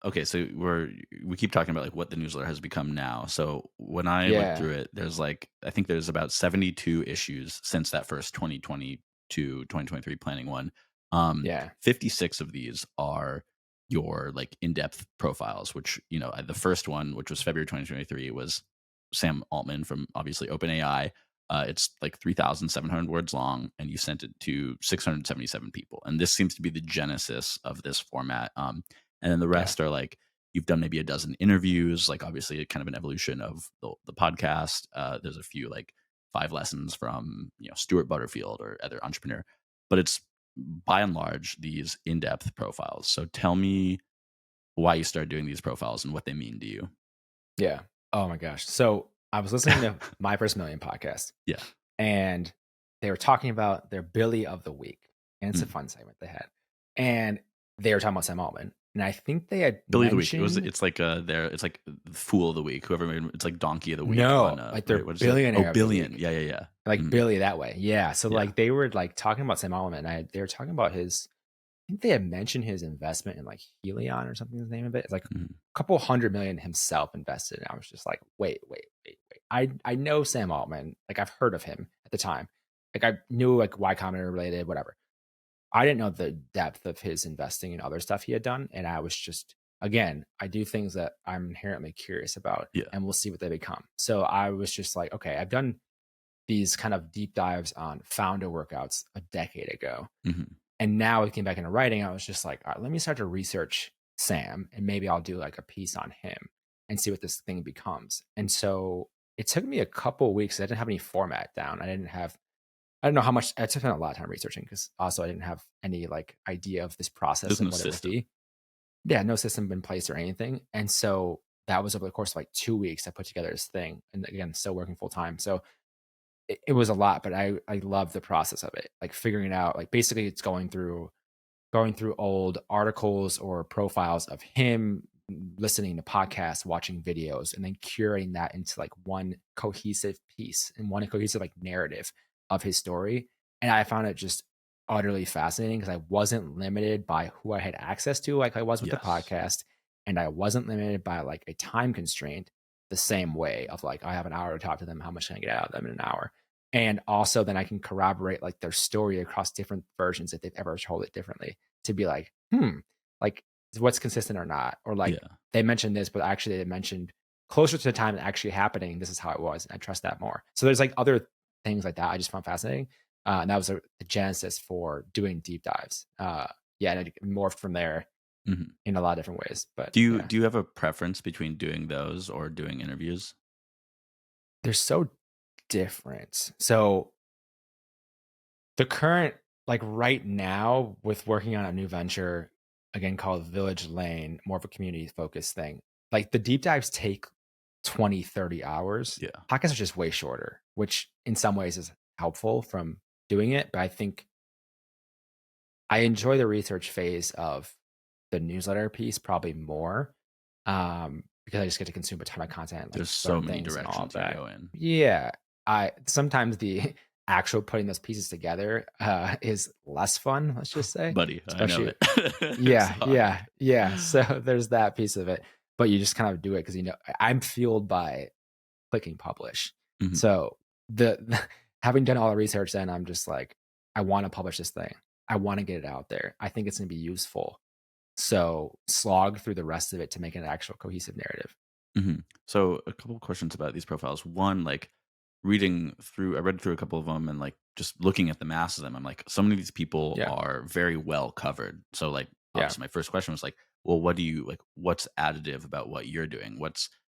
okay, so we keep talking about like what the newsletter has become now. So when I look Yeah, through it, there's like I think there's about 72 issues since that first 2023 planning one. yeah, 56 of these are your like in-depth profiles, which the first one, which was February 2023, was Sam Altman from obviously OpenAI. It's like 3,700 words long, and you sent it to 677 people. And this seems to be the genesis of this format. And then the yeah, rest are like you've done maybe a dozen interviews, like obviously kind of an evolution of the podcast. There's a few like 5 lessons from Stuart Butterfield or other entrepreneur, but it's by and large these in-depth profiles. So tell me why you started doing these profiles and what they mean to you. yeah. Oh my gosh. So I was listening to My First Million podcast, Yeah. and they were talking about their Billy of the Week, and it's a Mm. fun segment they had, and they were talking about Sam Altman, and I think they had Billy of the week. mentioned It's like it's like fool of the week. Whoever made it's like donkey of the week on no, like right. their What is it? Oh, billionaire of the billion. week, Yeah, yeah, yeah. like Mm, Billy that way. Yeah. So yeah. like they were like talking about Sam Altman. They were talking about his. I think they had mentioned his investment in like Helion or something. Is the name of it? It's like a Mm, couple 100 million himself invested. And I was just like, wait. I know Sam Altman. Like I've heard of him at the time. Like I knew like Y Combinator related, whatever. I didn't know the depth of his investing in other stuff he had done. And I was just, again, I do things that I'm inherently curious about yeah. and we'll see what they become. So I was just like, okay, I've done these kind of deep dives on founder workouts a decade ago. Hmm. And now I came back into writing. I was just like, all right, let me start to research Sam and maybe I'll do like a piece on him and see what this thing becomes. And so it took me a couple weeks. I didn't have any format down. I don't know how much I spent a lot of time researching because also I didn't have any like idea of this process There's and no what it would system. be. Yeah, no system in place or anything. And so that was over the course of like 2 weeks. I put together this thing. And again, still working full time. So it was a lot, but I love the process of it. Like figuring it out. Like basically it's going through old articles or profiles of him, listening to podcasts, watching videos, and then curating that into like one cohesive piece and one cohesive like narrative of his story. And I found it just utterly fascinating because I wasn't limited by who I had access to, like I was with the Yes. podcast, and I wasn't limited by like a time constraint the same way of like I have an hour to talk to them. How much can I get out of them in an hour? And also then I can corroborate like their story across different versions if they've ever told it differently to be like, like what's consistent or not, or like Yeah. they mentioned this, but actually they mentioned closer to the time it actually happening. This is how it was. And I trust that more. So there's like other things like that I just found fascinating, and that was the genesis for doing deep dives. Yeah, and it morphed from there Hmm. in a lot of different ways. But Do you yeah, do you have a preference between doing those or doing interviews? they're so different. So the current, like right now, with working on a new venture again called Village Lane, more of a community focused thing. Like the deep dives take 20, 30 hours. Yeah. Podcasts are just way shorter, which in some ways is helpful from doing it. But I think I enjoy the research phase of the newsletter piece probably more, because I just get to consume a ton of content and like There's so learn many things and all of directions you can that. go in. Yeah. I sometimes the actual putting those pieces together is less fun, let's just say. Buddy, I know Especially it. It's yeah, hard. yeah, yeah. So there's that piece of it. But you just kind of do it because I'm fueled by clicking publish. Mhm. So the having done all the research, then I'm just like, I want to publish this thing. I want to get it out there. I think it's going to be useful. So slog through the rest of it to make an actual cohesive narrative. Mhm. So a couple of questions about these profiles. One, like I read through a couple of them and like just looking at the mass of them, I'm like, so many of these people Yeah, are very well covered. So like, yeah, obviously my first question was like, well, what do you like, what's additive about what you're doing?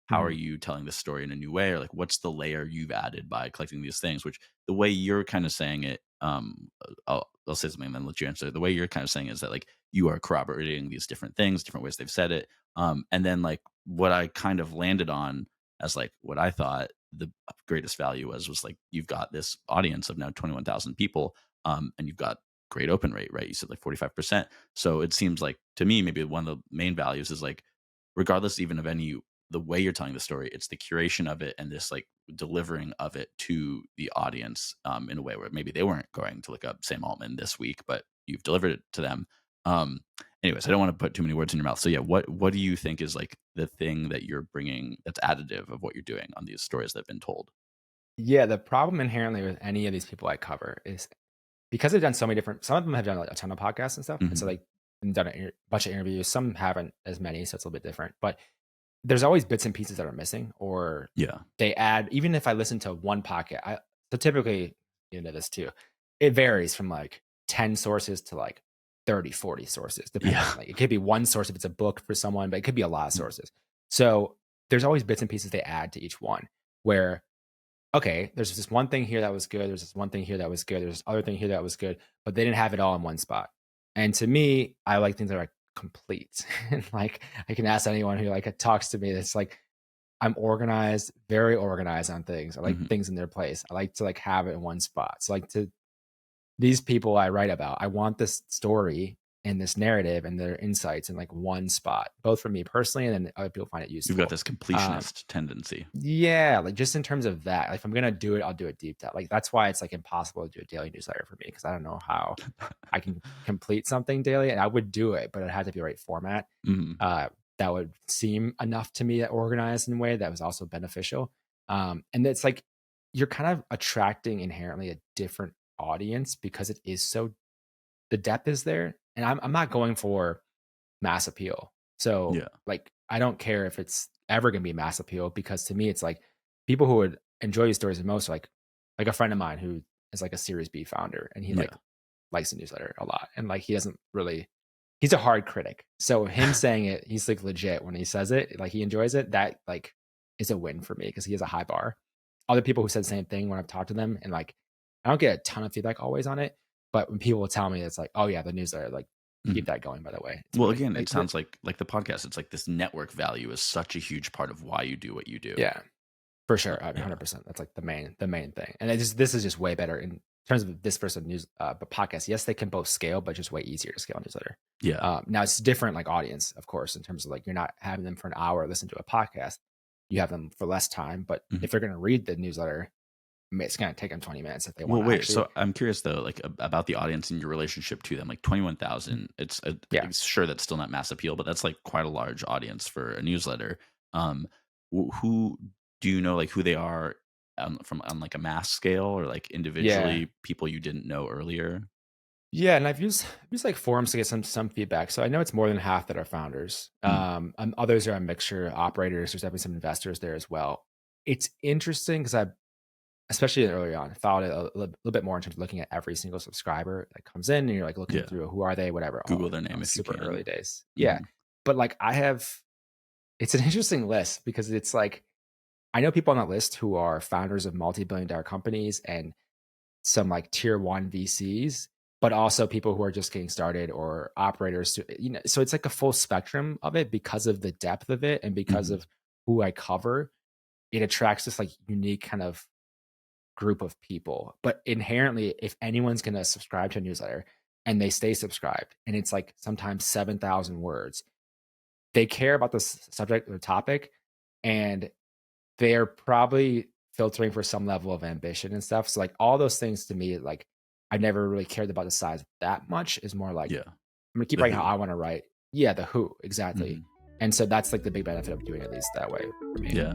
How are mhm, you telling this story in a new way? Or like, what's the layer you've added by collecting these things, which the way you're kind of saying it, I'll say something and then let you answer. The way you're kind of saying is that like you are corroborating these different things, different ways they've said it. And then like what I kind of landed on as like what I thought the greatest value was like you've got this audience of now 21,000 people, and you've got great open rate, right? You said like 45%. So it seems like to me maybe one of the main values is like regardless even of any the way you're telling the story, it's the curation of it and this like delivering of it to the audience, in a way where maybe they weren't going to look up Sam Altman this week, but you've delivered it to them. Um, anyways, I don't want to put too many words in your mouth. So yeah, what do you think is like the thing that you're bringing that's additive of what you're doing on these stories that have been told? Yeah, the problem inherently with any of these people I cover is because they've done so many different some of them have done, like, a ton of podcasts and stuff, and so, Mhm. like, and done a bunch of interviews, some haven't as many, so it's a little bit different, but there's always bits and pieces that are missing, or Yeah. they add even if I listen to one podcast, so typically, into this too, it varies from, like, 10 sources to, like, 30, 40 sources, depending, Yeah. like, it could be 1 source if it's a book for someone, but it could be a lot of Mm, sources. So, there's always bits and pieces they add to each one where okay, there's this one thing here that was good. There's this one thing here that was good. There's this other thing here that was good, but they didn't have it all in one spot. And to me, I like things that are complete. And like I can ask anyone who like talks to me that's like I'm organized, very organized on things. I like mhm. things in their place. I like to like have it in one spot. So like to these people I write about, I want this story and this narrative and their insights in like one spot, both for me personally and then other people find it You've got useful. this Um, completionist tendency. yeah, like, just in terms of that, like, if I'm gonna do it, I'll do it deep dive. Like, that's why it's, like, impossible to do a daily newsletter for me because I don't know how I can complete something daily, and I would do it, but it had to be the right format, Mhm. uh, that would seem enough to me organized in a way that was also beneficial. And it's like, you're kind of attracting inherently a different audience because it is so the depth is there, and I'm not going for mass appeal. So, Yeah. like, I don't care if it's ever gonna be mass appeal because to me, it's like people who would enjoy these stories the most, like a friend of mine who is like a Series B founder, and he like Yeah. likes the newsletter a lot, and like he doesn't really. He's a hard critic, so him saying it, he's like legit when he says it, like he enjoys it. That like is a win for me because he has a high bar. Other people who said the same thing when I've talked to them, and like I don't get a ton of feedback always on it, but when people will tell me it's like, oh yeah, the newsletter, like keep Mhm. that going. By the way, it's Well, really again, it sounds like the podcast, it's like this network value is such a huge part of why you do what you do. yeah. For sure, I mean, Yeah. 100%. That's like the main thing, and it just this is just way better in terms of this versus news, but podcast. Yes, they can both scale, but just way easier to scale a newsletter. Yeah. Now it's different, like audience, of course, in terms of like you're not having them for an hour listen to a podcast. You have them for less time, but Mhm. if they're going to read the newsletter, I mean, it's going to take them 20 minutes if they want Well, to wait, actually. so I'm curious though, like, about the audience and your relationship to them, like, Mhm. 21,000, Yeah, it's sure that's still not mass appeal, but that's, like, quite a large audience for a newsletter. Who do you know, like, who they are, from on, like, a mass scale or, like, yeah. individually, people you didn't know earlier? Yeah, and I've used like forums to get some feedback. So I know it's more than half that are founders. Mm, Others are a mixture, operators. There's definitely some investors there as well. It's interesting because I, especially early on, followed it a little bit more in terms of looking at every single subscriber that comes in, and you're like looking yeah. through who are they, whatever. All Google their you know, name if you super early can. days. Yeah, Mhm. but like I have, it's an interesting list because it's like I know people on that list who are founders of multi-billion-dollar companies and some like tier one VCs, but also people who are just getting started or operators to, so it's like a full spectrum of it because of the depth of it and because Mhm. of who I cover. It attracts this like unique kind of group of people. But inherently, if anyone's gonna subscribe to a newsletter and they stay subscribed, and it's like sometimes 7,000 words, they care about the subject or topic, and they're probably filtering for some level of ambition and stuff. So, like, all those things to me, like, I never really cared about the size that much. Is more like, Yeah. I'm gonna keep The writing how who. I wanna write. Yeah, the who, exactly. Mhm. And so that's, like, the big benefit of doing it at least that way for me. Yeah.